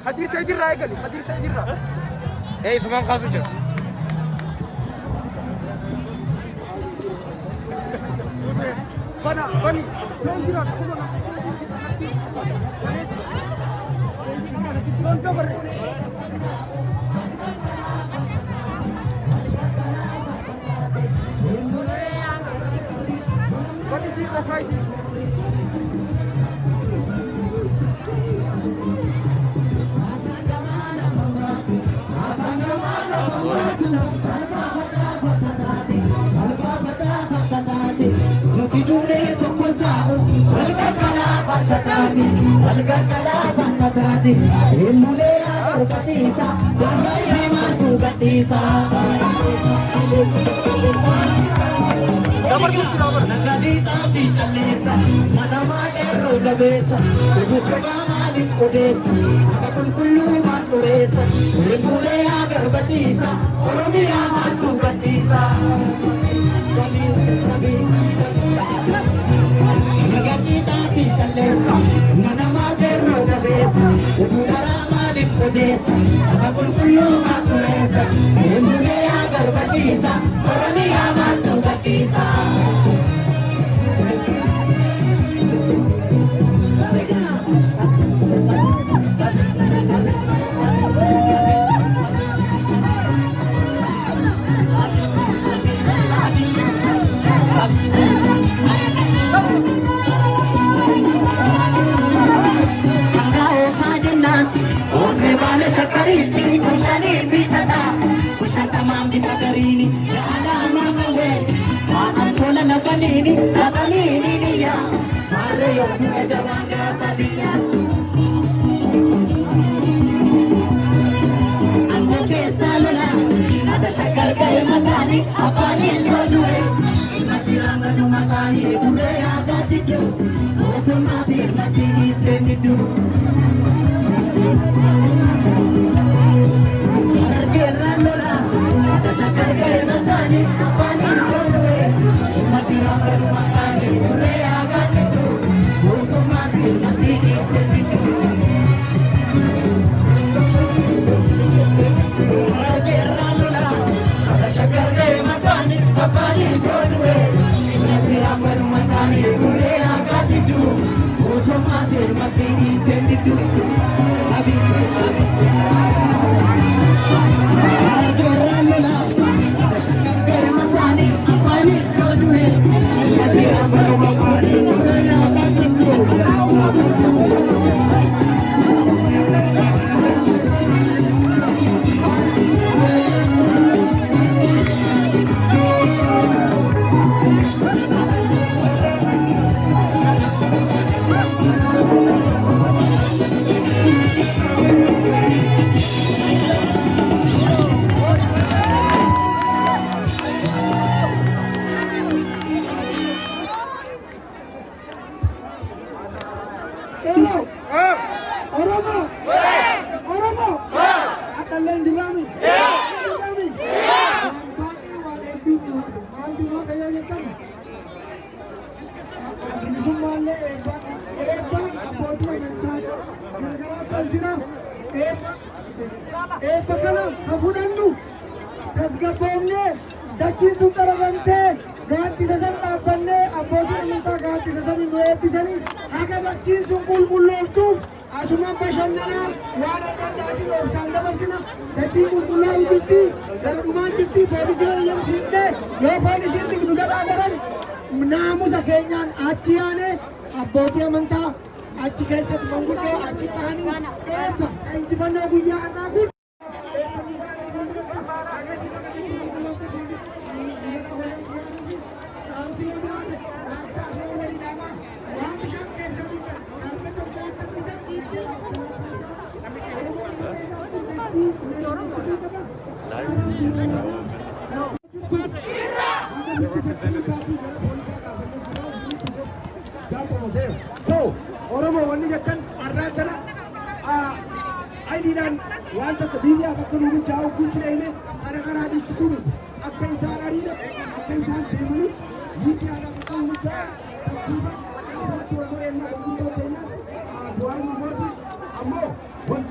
Hadir Seydirra egali, Hadir Seydirra. Suman Kazıcı. Bani, Seydirra,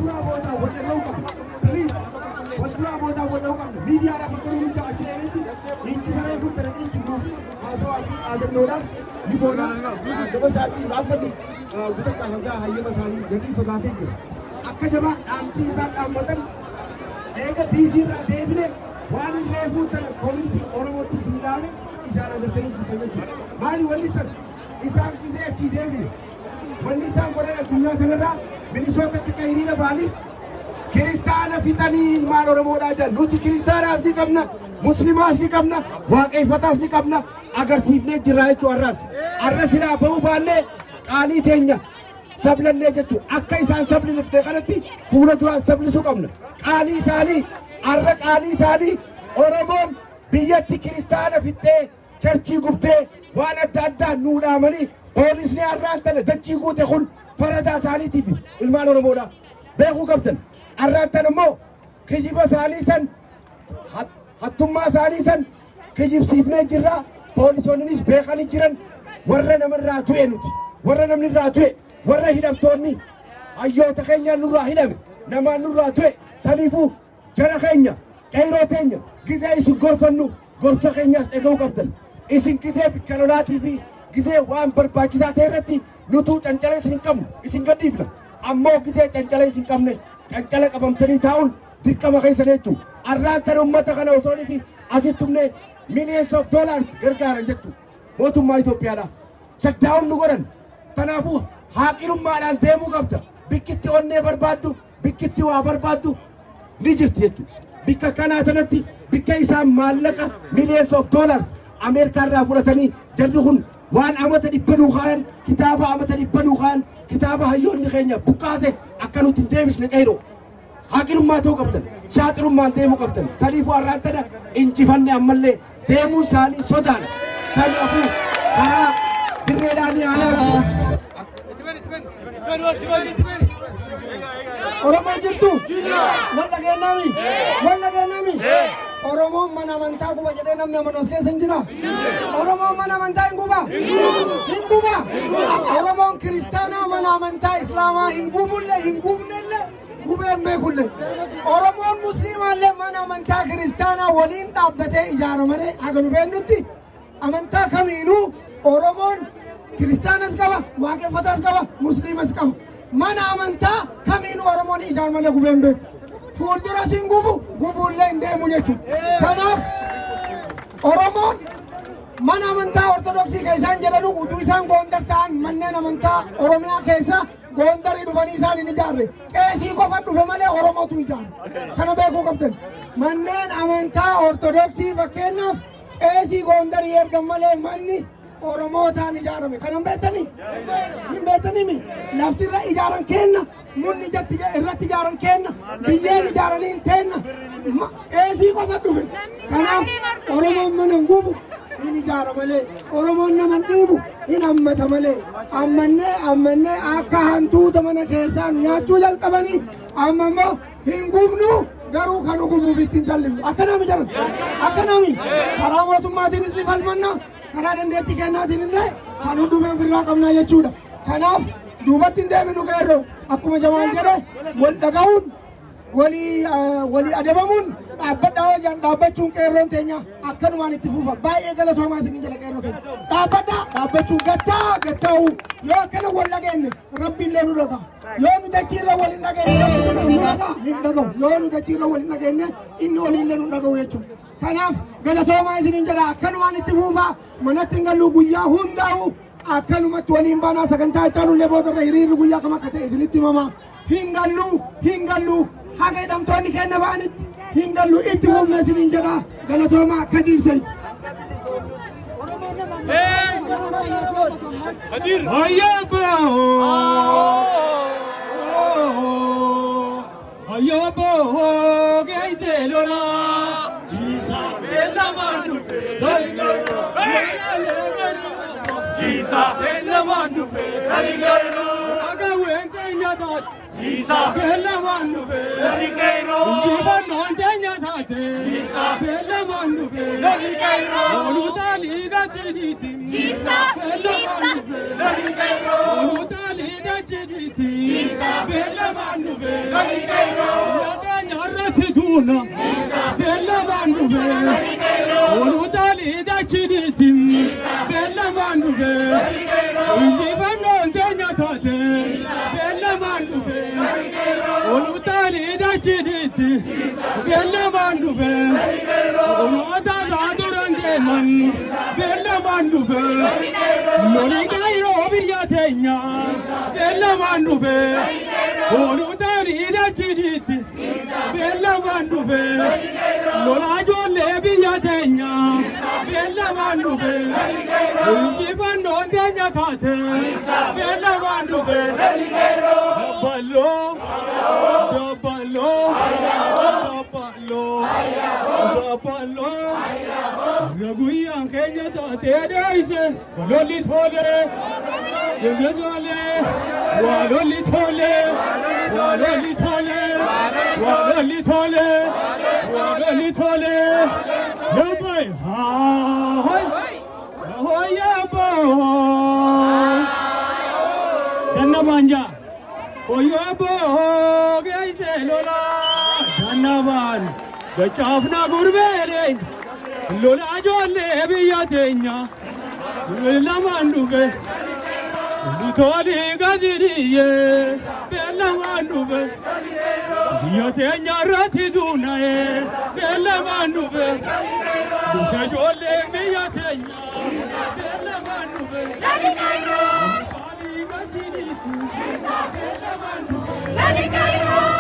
والدرا مودا ولا نوكم بليز والدرا مودا ولا نوكم ميديا راح يكونوا متأكدين إنتي سنة يقول ترى إنتي موفي هذا آدم نولاس نبونا بس أتي لابد بتك هذا هاي بس هني جدي سوداتي كده أكجبا أمتي سات أمتن إيجا بيسير أديبله وان الريفو ترى كوميتي أورموتي سندامه إجارة دتني جتني مالي وليسن إسام كذا أشيديبله وليسان قرنا الدنيا تنرا منسوك تكايرين بالي كريستانا في تاني المال أورمولا جا نوتي كريستانا أصلي كمنا مسلم أصلي كمنا واقعي فتاة أصلي كمنا अगर सीखने जिराए तो अर्रस ला बहु बाले कानी तेन्या सबले ने जचु अक्का इंसान सबले निफ्ते करती पूरा दुआ सबले सुकमना कानी सानी ओरोमोन बियती क्रिस्ताना फिते चर्ची गुप्ते वाना दादा नूना मनी पुलिस ने अर्रान तने दच्ची गुते खुन फरदा सानी तीफी इल्मान ओरोमोना बेखु कप्तन अर्रान तने मो खिजिबा सानी सन हत्तुम्मा सानी सन खिजिब सीखने जिरा Poolisoonnis beekanii jiran warra namarraa tu'e nuti warra namnirraa tu'e warra hidhamtoonni hayyoota keenya nurraa hidhame namaan nurraa tu'e saniifuu jara keenya qeyroo teenya gisee isin gorfannu gorsa keenyaas dhaga'uu qabdan isin gisee bikka lolaatii fi gisee waan barbaachisaa ta'e irratti nutuu cancala isin hin qabnu isin gadhiifna ammoo gisee cancala isin qabne cancala qabamtanii taa'uun dirqama keessa jechuu arraan tan ummata kana osoonii fi asittumne millions of dollars gargaaran jechuudha. Mootummaa Itoophiyaadha. Shakdaa'uun nu godhan. Kanaafuu haaqilummaadhaan deemuu qabda. Bikkitti onnee barbaaddu, bikkitti waa barbaaddu ni jirti jechuudha. Bikka kanaa tanatti bikka isaan maallaqa millions of dollars Ameerikaarraa fudhatanii jarri kun waan amata dhibba nuu kaayan kitaaba amata dhibba nuu kaayan kitaaba hayyoonni keenya buqqaase akka nuti hin deebisne qeyroo. Haaqilummaa ta'uu qabdan. Shaaxirummaan deemuu qabdan. Saniifuu har'aan tana injifanne ammallee deemuun isaanii sodaan kanaafuu karaa dirreedhaanii aanaa Oromoo jirtu walla geennaami Oromoon mana amantaa guba jedhee namni amanos keessa hin jira Oromoon mana amantaa hin guba Oromoon kiristaanaa mana amantaa islaamaa hin gubnellee gubeen beekulle Oromoon musliimaallee mana amantaa kiristaanaa waliin dhaabbatee ijaaramanii haga nu beennutti amantaa kamiinuu Oromoon kiristaanas qaba waaqeffataas qaba musliimas qaba mana amantaa kamiinuu Oromoon ijaaramanii gubeen beeku fuulduras hin gubuullee hin deemu jechuudha kanaaf Oromoon mana amantaa ortodoksii keessaan jedhanu utuu isaan Gondar ta'an manneen amantaa Oromiyaa keessa Gondarii dhufanii isaan hin ijaarre qeesii qofa dhufe malee Oromootu ijaare kana beekuu qabdan manneen amantaa ortodoksii fakkeenyaaf qeesii Gondarii ergan malee manni Oromootaan ijaarame kanan hin beektanii lafti irra ijaaran kenna munni irratti ijaaran kenna biyyeen ijaaranii hin teenna qeesii qofa dhufe kanaaf Oromoon mana hin gubu hin ijaara malee Oromoon naman dhiibu hin hammata malee ammannee akka hantuuta mana keessaa nu nyaachuu jalqabanii amma immoo hin gubnu garuu kan gubuuf ittiin jallimnu akkanami jiran akkanami karaa mootummaatiinis ni falmanna karaa dandeettii kennaatiin illee kan hundumeen firraa qabnaa jechuudha kanaaf duubatti hin deeminu qeerroo akkuma Jamaal jedhe wal dhaga'uun walii adabamuun dhaabbachuun qeerroon teenya akkanumaan itti fufa baay'ee galatoomaa isin jedha qeerroo teenya dhaabbachuun gattaa'u yoo akkana wal dhageenye rabbi illee nu dhaga yoo nu dachiirra wal hin dhageenye hin dhaga'u yoo nu dachiirra wal hin dhageenye inni waliillee nu dhaga'u jechuudha kanaaf galatoomaa isin jedha akkanumaan itti fufa manatti hin gallu guyyaa hundaa'u akkanumatti waliin baanaa sagantaa itti aanullee boodarra hiriirri guyyaa kam akka ta'e isinitti himamaa hin gallu haga hidhamtoonni kenna ba'anitti hin gallu itti fufna isiniin jedha galatoomaa Kadir Said Kadir hayyaabo geesse lola jisa bella mandufe jisa bella mandufe aga wentenya tot jisa bella mandufe jiban wentenya tot jisa bella mandufe olutali gachiditi jisa bella mandufe olutali gachiditi jisa bella mandufe manduve Yaganya ratiduna Bella manduve Olutali da chinitim Bella manduve Injibano ndenya tate Bella manduve Olutali da chiniti Bella manduve Olutali man Bella manduve Morigairo biyatenya Bella manduve Olutari da chiditi Bella manduve Lolajolle biyatenya Bella manduve Injibano ndenya tate Bella manduve Ballo Ballo Ballo Ballo Raguya Kenya Tedese, Waloli Tole, Yagale, Waloli Tole, Waloli Tole, Waloli Tole, Waloli Tole, Yabai, Hoy, Yabo, Danabanja, Oyabo, Gaise Lola, Danaban, the Chafna Gurbere. Lola jolle biyatenya Bella manduve Lutoli gaziriye Bella manduve Biyatenya ratiduna Bella manduve Luta jolle biyatenya Bella manduve Lutoli gaziriye Bella manduve Zanikairo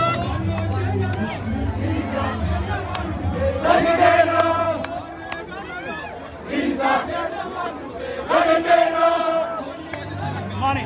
Money.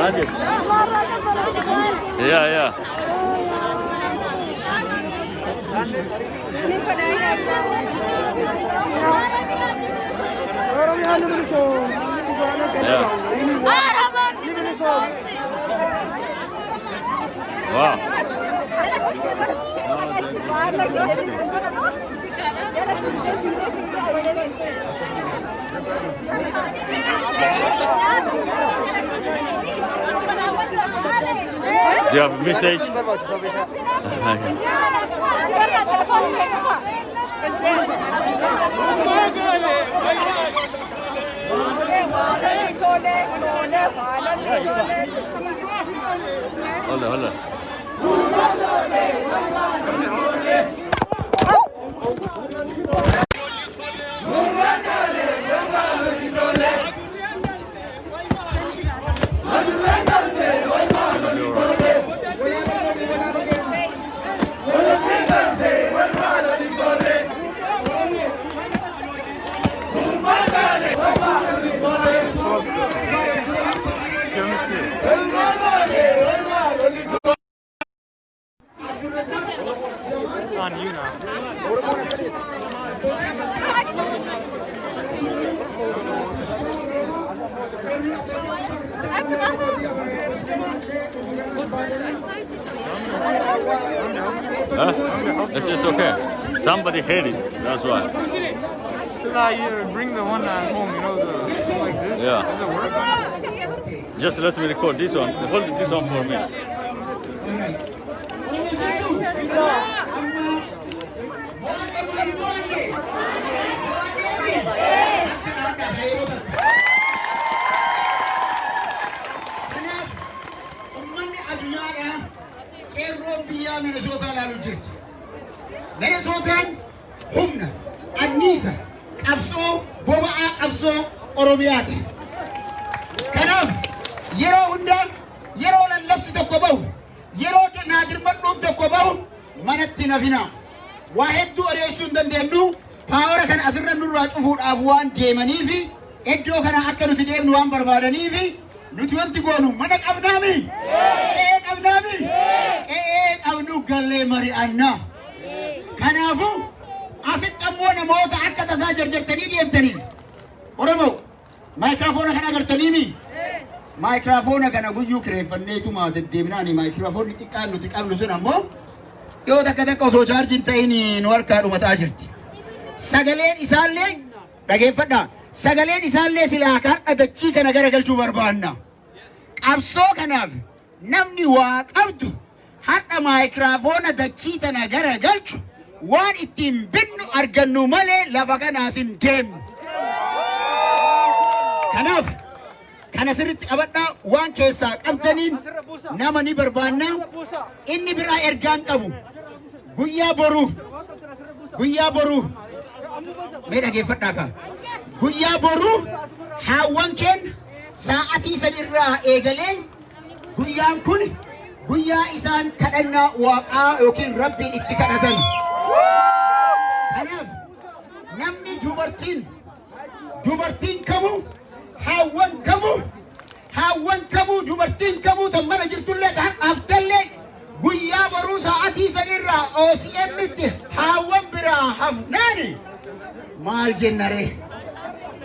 Magic. Yeah, yeah. Yeah. Wow. Do you have a message? Hold on, hold on. It's on you now. Huh? It's okay. Somebody hit it. That's why. Should I bring the one at home, you know, the like this? Yeah. Does it work? Just let me record this one. Hold this one for me. Minnesotaan humna anniisa qabsoo boba'aa qabsoo Oromiyaati. Kanaaf yeroo hundaa yeroo lallabsi tokko bahu yeroo naadirmadhuun tokko bahu manatti nafina. Waa hedduu odeessuu hin dandeenyu paawara kana asirra nurraa cufuudhaaf waan deemaniifi iddoo kana akka nuti deemnu waan barbaadaniifi nuti wanti goonu mana qabnaami. Qe'ee qabnaami. Qe'ee qabnu gallee mari'annaa. Kanaafu asitti ammoo namoota akka tasaa jarjartanii deemtanii Oromoo maayikiraafoona kana agartaniimi. Maayikiraafoona kana guyyuu kireeffanneetuma deddeebinaani maayikiraafoonni xiqqaan nuti qabnu sun ammoo yoo takka takka osoo chaarjiin ta'in nu harkaa dhumataa jirti. Sagaleen isaallee dhageeffadhaa. Sagaleen isaallee silaa har'a dachii kana garagalchuu barbaanna. Qabsoo kanaaf namni waa qabdu har'a maayikiraafoona dachii tana garagalchu waan ittiin binnu argannu malee lafa kanaas hin deemnu. Kanaaf kana sirriitti qabadhaa waan keessaa qabdaniin nama ni barbaanna. Inni biraa ergaan qabu guyyaa boruu mee dhageeffadhaa kaa guyyaa boruu haawwan keenya sa'aatii sadirraa eegalee guyyaan kun guyyaa isaan kadhannaa waaqaa yookiin rabbiin itti kadhatan. Kanaaf namni dubartiin kamuu haawwan kamuu dubartiin kamuu tan mana jirtullee kan haftallee guyyaa boruu sa'aatii sadirraa OCM'tti haawwan biraa hafnaani maal jennare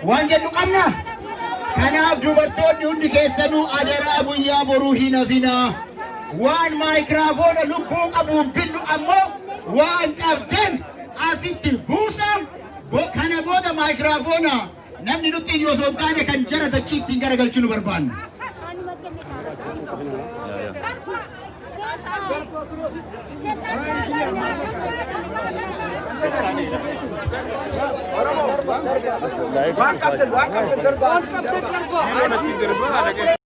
waan jennu qabna. Kanaaf dubartoonni hundi keessanuu adaraa guyyaa boruu hin hafinaa. Waan maayikiraafoona lubbuu qabuun binnu ammoo waan qabdan asitti buusaa. Kana booda maayikiraafoona namni nutti iyyuu osoo hin taane kan jara dachii ittiin garagalchuu nu barbaanna. Waan qabdan darbaa.